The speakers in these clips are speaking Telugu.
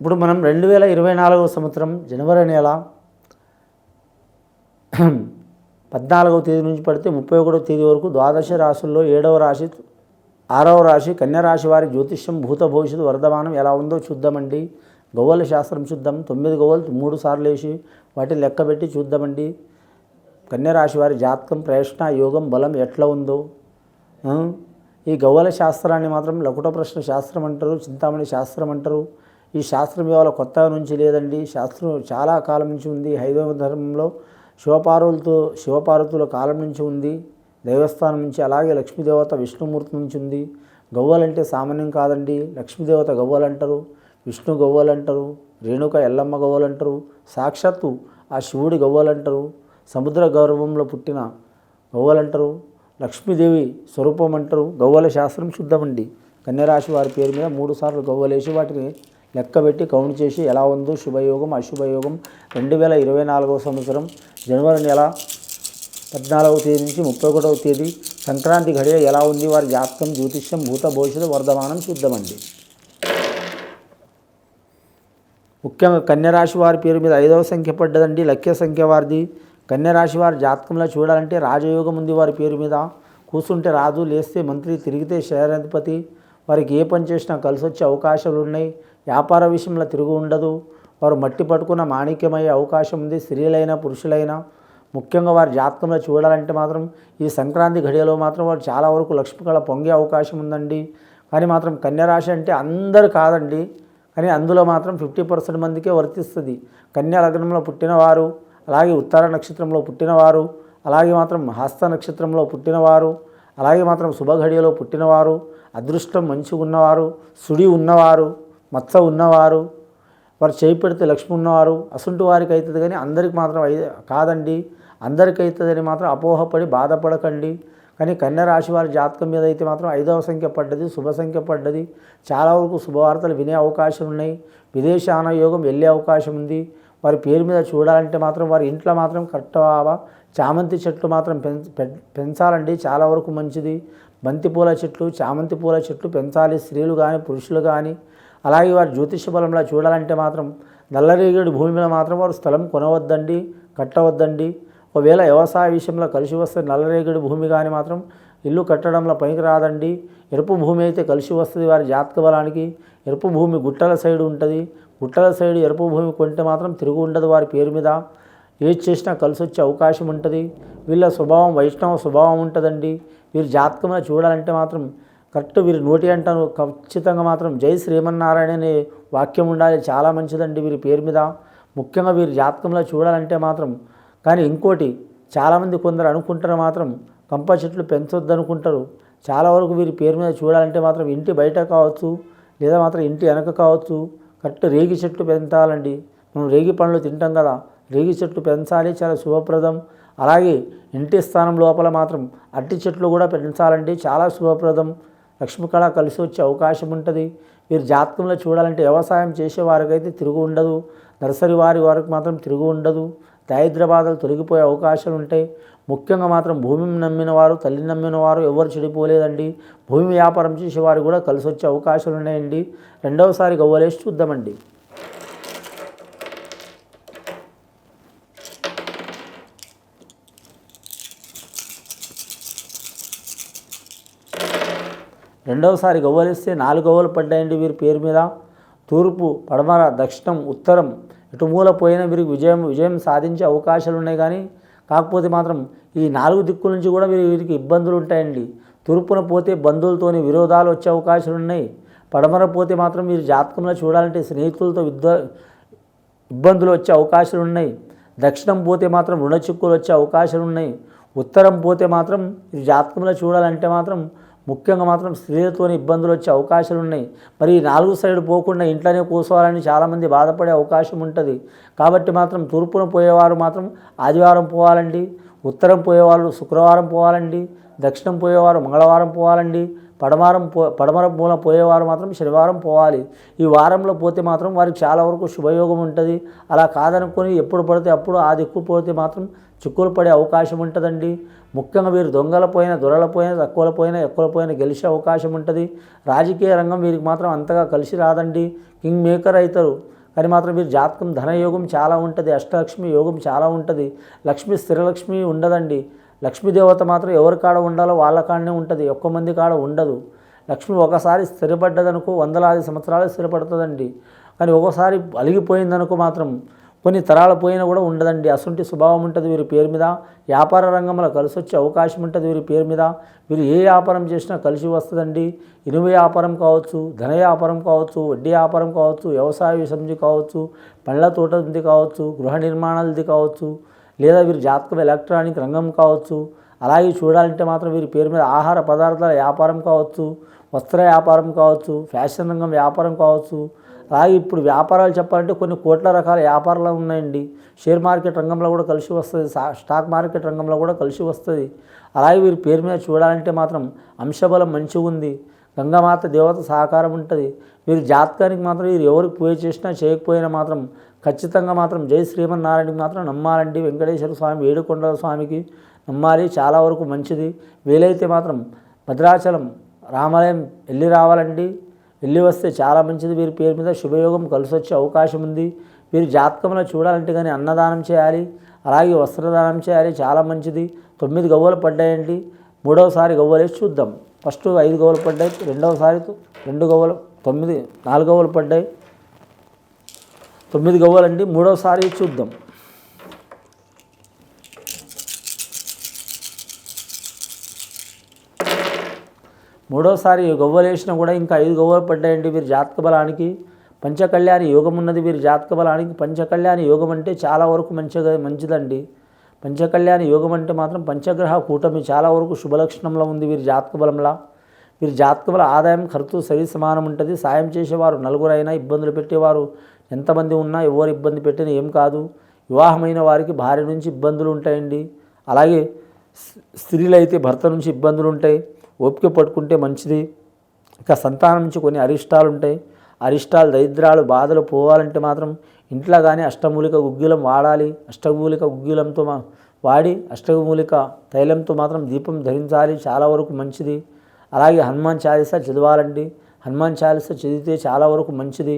ఇప్పుడు మనం 2024వ సంవత్సరం జనవరి నెల 14వ తేదీ నుంచి పడితే 31వ తేదీ వరకు ద్వాదశ రాశుల్లో 7వ రాశి 6వ రాశి కన్యా రాశి వారి జ్యోతిష్యం భూత భవిష్యత్తు వర్ధమానం ఎలా ఉందో చూద్దామండి. గవ్వల శాస్త్రం చూద్దాం. 9 గవ్వలు 3 సార్లు వేసి వాటిని లెక్కబెట్టి చూద్దామండి. కన్యా రాశి వారి జాతకం ప్రయత్న యోగం బలం ఎట్లా ఉందో. ఈ గవ్వల శాస్త్రాన్ని మాత్రం లకుట ప్రశ్న శాస్త్రం అంటారు, చింతామణి శాస్త్రం అంటారు. ఈ శాస్త్రం ఇవాళ కొత్తగా నుంచి లేదండి. శాస్త్రం చాలా కాలం నుంచి ఉంది. హైందవ ధర్మంలో శివపార్వతుల కాలం నుంచి ఉంది. దైవస్థానం నుంచి, అలాగే లక్ష్మీదేవత విష్ణుమూర్తి నుంచి ఉంది. గవ్వలంటే సామాన్యం కాదండి. లక్ష్మీదేవత గవ్వలు అంటారు, విష్ణు గవ్వలు అంటారు, రేణుక ఎల్లమ్మ గవ్వలు అంటారు, సాక్షాత్తు ఆ శివుడి గవ్వలు అంటారు, సముద్ర గర్భంలో పుట్టిన గవ్వలు అంటారు, లక్ష్మీదేవి స్వరూపం అంటారు. గవ్వల శాస్త్రం చూద్దామండి. కన్యరాశి వారి పేరు మీద 3 సార్లు గవ్వలేసి వాటిని లెక్కబెట్టి కౌంట్ చేసి ఎలా ఉందో శుభయోగం అశుభయోగం 2024వ సంవత్సరం జనవరి నెల 14వ తేదీ నుంచి 31వ తేదీ సంక్రాంతి ఘడియ ఎలా ఉంది, వారి జాతకం జ్యోతిష్యం భూత భవిష్యత్తు వర్ధమానం చూద్దామండి. ముఖ్యంగా కన్యరాశి వారి పేరు మీద 5వ సంఖ్య పడ్డదండి. లక్ష్య సంఖ్య వారిది. కన్యరాశి వారి జాతకంలో చూడాలంటే రాజయోగం ఉంది వారి పేరు మీద. కూర్చుంటే రాజు, లేస్తే మంత్రి, తిరిగితే శయనాధిపతి. వారికి ఏ పని చేసినా కలిసి వచ్చే అవకాశాలు ఉన్నాయి. వ్యాపార విషయంలో తిరుగు ఉండదు. వారు మట్టి పట్టుకున్న మాణిక్యమయ్యే అవకాశం ఉంది. స్త్రీలైనా పురుషులైనా. ముఖ్యంగా వారి జాతకంలో చూడాలంటే మాత్రం ఈ సంక్రాంతి ఘడియలో మాత్రం వారు చాలా వరకు లక్ష్మీకళ పొంగే అవకాశం ఉందండి. కానీ మాత్రం కన్యరాశి అంటే అందరు కాదండి. కానీ అందులో మాత్రం 50% మందికే వర్తిస్తుంది. కన్యా లగ్నంలో పుట్టినవారు, అలాగే ఉత్తర నక్షత్రంలో పుట్టినవారు, అలాగే మాత్రం హస్త నక్షత్రంలో పుట్టినవారు, అలాగే మాత్రం శుభఘడియలో పుట్టినవారు, అదృష్టం మంచిగా ఉన్నవారు, సుడి ఉన్నవారు, మత్స ఉన్నవారు, వారు చేయి పెడితే లక్ష్మి ఉన్నవారు, అసంటు వారికి అవుతుంది. కానీ అందరికి మాత్రం కాదండి. అందరికీ అవుతుందని మాత్రం అపోహపడి బాధపడకండి. కానీ కన్యా రాశి వారి జాతకం మీద అయితే మాత్రం 5వ సంఖ్య పడ్డది, శుభ సంఖ్య పడ్డది. చాలా వరకు శుభవార్తలు వినే అవకాశం ఉన్నాయి. విదేశాన యోగం వెళ్ళే అవకాశం ఉంది. వారి పేరు మీద చూడాలంటే మాత్రం వారి ఇంట్లో మాత్రం కట్టవా చామంతి చెట్లు మాత్రం పెంచాలండి. చాలా వరకు మంచిది. బంతిపూల చెట్లు, చామంతి పూల చెట్లు పెంచాలి, స్త్రీలు కానీ పురుషులు కానీ. అలాగే వారి జ్యోతిష బలంలో చూడాలంటే మాత్రం నల్లరేగడి భూమి మీద మాత్రం వారు స్థలం కొనవద్దండి, కట్టవద్దండి. ఒకవేళ వ్యవసాయ విషయంలో కలిసి వస్తే నల్లరేగడి భూమి కానీ మాత్రం ఇల్లు కట్టడంలో పనికి రాదండి. ఎరుపు భూమి అయితే కలిసి వస్తుంది వారి జాతక బలానికి. ఎరుపు భూమి గుట్టల సైడ్ ఉంటుంది. గుట్టల సైడ్ ఎరుపు భూమి కొంటే మాత్రం తిరుగు ఉండదు వారి పేరు మీద. ఏది చేసినా కలిసి వచ్చే అవకాశం ఉంటుంది. వీళ్ళ స్వభావం వైష్ణవ స్వభావం ఉంటుందండి. వీరి జాతకంలో చూడాలంటే మాత్రం కరెక్ట్ వీరి నోటి అంటాను ఖచ్చితంగా మాత్రం జై శ్రీమన్నారాయణ అనే వాక్యం ఉండాలి. చాలా మంచిదండి వీరి పేరు మీద. ముఖ్యంగా వీరి జాతకంలో చూడాలంటే మాత్రం. కానీ ఇంకోటి చాలామంది కొందరు అనుకుంటారు మాత్రం కంప చెట్లు పెంచొద్దు అనుకుంటారు. చాలా వరకు వీరి పేరు మీద చూడాలంటే మాత్రం ఇంటి బయట కావచ్చు, లేదా మాత్రం ఇంటి వెనక కావచ్చు, కరెక్ట్ రేగి చెట్లు పెంచాలండి. మనం రేగి పండ్లు తింటాం కదా, రేగి చెట్లు పెంచాలి, చాలా శుభప్రదం. అలాగే ఇంటి స్థానం లోపల మాత్రం అరటి చెట్లు కూడా పెంచాలండి, చాలా శుభప్రదం. లక్ష్మీకళ కలిసి వచ్చే అవకాశం ఉంటుంది. వీరు జాతకంలో చూడాలంటే వ్యవసాయం చేసేవారికైతే తిరుగు ఉండదు. నర్సరీ వారికి మాత్రం తిరుగు ఉండదు. దారిద్ర్య బాధలు తొలగిపోయే అవకాశాలు ఉంటాయి. ముఖ్యంగా మాత్రం భూమిని నమ్మిన వారు, తల్లిని నమ్మిన వారు ఎవరు చెడిపోలేదండి. భూమి వ్యాపారం చేసేవారు కూడా కలిసి వచ్చే అవకాశాలు ఉన్నాయండి. రెండవసారి గవ్వలేసి చూద్దామండి. రెండవసారి గవ్వలిస్తే 4 గవ్వలు పడ్డాయండి వీరి పేరు మీద. తూర్పు, పడమర, దక్షిణం, ఉత్తరం ఎటు మూల పోయినా వీరికి విజయం సాధించే అవకాశాలు ఉన్నాయి. కానీ కాకపోతే మాత్రం ఈ 4 దిక్కుల నుంచి కూడా వీరికి ఇబ్బందులు ఉంటాయండి. తూర్పున పోతే బంధువులతోని విరోధాలు వచ్చే అవకాశాలు ఉన్నాయి. పడమర పోతే మాత్రం వీరి జాతకంలో చూడాలంటే స్నేహితులతో ఇబ్బందులు వచ్చే అవకాశాలు ఉన్నాయి. దక్షిణం పోతే మాత్రం రుణ చిక్కులు వచ్చే అవకాశాలు ఉన్నాయి. ఉత్తరం పోతే మాత్రం వీరి జాతకంలో చూడాలంటే మాత్రం ముఖ్యంగా మాత్రం స్త్రీలతోని ఇబ్బందులు వచ్చే అవకాశాలు ఉన్నాయి. మరి 4 సైడ్ పోకుండా ఇంట్లోనే కూర్చోవాలని చాలామంది బాధపడే అవకాశం ఉంటుంది. కాబట్టి మాత్రం తూర్పున పోయేవారు మాత్రం ఆదివారం పోవాలండి. ఉత్తరం పోయేవాళ్ళు శుక్రవారం పోవాలండి. దక్షిణం పోయేవారు మంగళవారం పోవాలండి. పడమర మూల పోయేవారు మాత్రం శనివారం పోవాలి. ఈ వారంలో పోతే మాత్రం వారికి చాలా వరకు శుభయోగం ఉంటుంది. అలా కాదనుకొని ఎప్పుడు పడితే అప్పుడు ఆ దిక్కు పోతే మాత్రం చిక్కులు పడే అవకాశం ఉంటుందండి. ముఖ్యంగా వీరు దొంగల పోయిన దొరల పోయిన తక్కువల పోయిన ఎక్కువల పోయిన గెలిచే అవకాశం ఉంటుంది. రాజకీయ రంగం వీరికి మాత్రం అంతగా కలిసి రాదండి. కింగ్ మేకర్ అవుతారు కానీ మాత్రం వీరి జాతకం ధనయోగం చాలా ఉంటుంది. అష్టలక్ష్మి యోగం చాలా ఉంటుంది. లక్ష్మి స్థిరలక్ష్మి ఉండదండి. లక్ష్మీదేవత మాత్రం ఎవరి కాడ ఉండాలో వాళ్ళ కాడనే ఉంటుంది, ఒక్క మంది కాడ ఉండదు. లక్ష్మి ఒకసారి స్థిరపడ్డదనుకో వందలాది సంవత్సరాలు స్థిరపడుతుందండి. కానీ ఒకసారి అలిగిపోయిందనుకో మాత్రం కొన్ని తరాల పోయినా కూడా ఉండదండి. అసంటి స్వభావం ఉంటుంది వీరి పేరు మీద. వ్యాపార రంగంలో కలిసి వచ్చే అవకాశం ఉంటుంది వీరి పేరు మీద. వీరు ఏ వ్యాపారం చేసినా కలిసి వస్తుందండి. ఇనుము వ్యాపారం కావచ్చు, ధన వ్యాపారం కావచ్చు, వడ్డీ వ్యాపారం కావచ్చు, వ్యవసాయ విషంది కావచ్చు, పండ్ల తోటది కావచ్చు, గృహ నిర్మాణాలది కావచ్చు, లేదా వీరి జాతకం ఎలక్ట్రానిక్ రంగం కావచ్చు. అలాగే చూడాలంటే మాత్రం వీరి పేరు మీద ఆహార పదార్థాల వ్యాపారం కావచ్చు, వస్త్ర వ్యాపారం కావచ్చు, ఫ్యాషన్ రంగం వ్యాపారం కావచ్చు. అలాగే ఇప్పుడు వ్యాపారాలు చెప్పాలంటే కొన్ని కోట్ల రకాల వ్యాపారాలు ఉన్నాయండి. షేర్ మార్కెట్ రంగంలో కూడా కలిసి వస్తుంది, స్టాక్ మార్కెట్ రంగంలో కూడా కలిసి వస్తుంది. అలాగే వీరి పేరు మీద చూడాలంటే మాత్రం అంశబలం మంచిగా ఉంది. గంగామాత దేవత సహకారం ఉంటుంది. వీరి జాతకానికి మాత్రం వీరు ఎవరికి పూజ చేసినా చేయకపోయినా మాత్రం ఖచ్చితంగా మాత్రం జై శ్రీమన్నారాయణకి మాత్రం నమ్మాలండి. వెంకటేశ్వర స్వామి, ఏడుకొండల స్వామికి నమ్మాలి, చాలా వరకు మంచిది. వీలైతే మాత్రం భద్రాచలం రామాలయం వెళ్ళి రావాలండి. వెళ్ళి వస్తే చాలా మంచిది. వీరి పేరు మీద శుభయోగం కలిసి వచ్చే అవకాశం ఉంది. వీరి జాతకంలో చూడాలంటే కానీ అన్నదానం చేయాలి, అలాగే వస్త్రదానం చేయాలి, చాలా మంచిది. 9 గవ్వలు పడ్డాయండి. మూడవసారి గవ్వలేసి చూద్దాం. ఫస్ట్ 5 గవ్వలు పడ్డాయి, రెండవసారి 2 గవ్వలు, 4 గవ్వలు పడ్డాయి, 9 గవ్వలండి. మూడవసారి చూద్దాం. మూడోసారి గవ్వలు వేసినా కూడా ఇంకా 5 గవ్వలు పడ్డాయండి. వీరి జాతక బలానికి పంచకళ్యాణి యోగం ఉన్నది. వీరి జాతక బలానికి పంచకళ్యాణి యోగం అంటే చాలా వరకు మంచిదండి. పంచకళ్యాణి యోగం అంటే మాత్రం పంచగ్రహ కూటమి చాలా వరకు శుభలక్షణంలో ఉంది వీరి జాతక బలంలో. వీరి జాతక బల ఆదాయం ఖర్చు సరి సమానం ఉంటుంది. సాయం చేసేవారు నలుగురైనా, ఇబ్బందులు పెట్టేవారు ఎంతమంది ఉన్నా ఎవరు ఇబ్బంది పెట్టినా ఏం కాదు. వివాహమైన వారికి భార్య నుంచి ఇబ్బందులు ఉంటాయండి. అలాగే స్త్రీలు అయితే భర్త నుంచి ఇబ్బందులు ఉంటాయి. ఓపిక పట్టుకుంటే మంచిది. ఇక సంతానం నుంచి కొన్ని అరిష్టాలు ఉంటాయి. అరిష్టాలు, దరిద్రాలు, బాధలు పోవాలంటే మాత్రం ఇంట్లో కానీ అష్టమూలిక గుగ్గిలం వాడాలి. అష్టమూలిక గుగ్గిలంతో వాడి అష్టమూలిక తైలంతో మాత్రం దీపం ధరించాలి, చాలా వరకు మంచిది. అలాగే హనుమాన్ చాలీసా చదవాలండి. హనుమాన్ చాలీసా చదివితే చాలా వరకు మంచిది.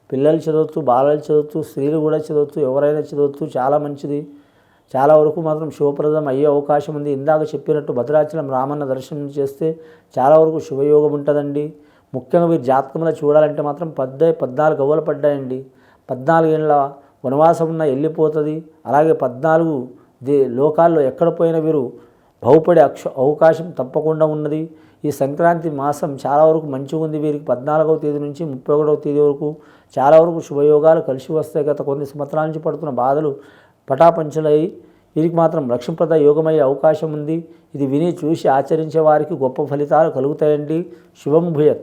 పిల్లలు చదవచ్చు, బాలలు చదవచ్చు, స్త్రీలు కూడా చదవచ్చు, ఎవరైనా చదవచ్చు, చాలా మంచిది. చాలా వరకు మాత్రం శుభప్రదం అయ్యే అవకాశం ఉంది. ఇందాక చెప్పినట్టు భద్రాచలం రామన్న దర్శనం చేస్తే చాలా వరకు శుభయోగం ఉంటుందండి. ముఖ్యంగా వీరి జాతకంలో చూడాలంటే మాత్రం 14 గవ్వలు పడ్డాయండి. 14 ఏళ్ళ వనవాసం ఉన్న వెళ్ళిపోతుంది. అలాగే 14 లోకాల్లో ఎక్కడ పోయినా వీరు బాగుపడే అవకాశం తప్పకుండా ఉన్నది. ఈ సంక్రాంతి మాసం చాలా వరకు మంచిగా ఉంది. వీరికి 14వ తేదీ నుంచి 31వ తేదీ వరకు చాలా వరకు శుభయోగాలు కలిసి వస్తాయి. గత కొన్ని సంవత్సరాల నుంచి పడుతున్న బాధలు పటాపంచలై వీరికి మాత్రం లక్ష్మీప్రద యోగమయ్యే అవకాశం ఉంది. ఇది విని చూసి ఆచరించే వారికి గొప్ప ఫలితాలు కలుగుతాయండి. శుభం భూయత్.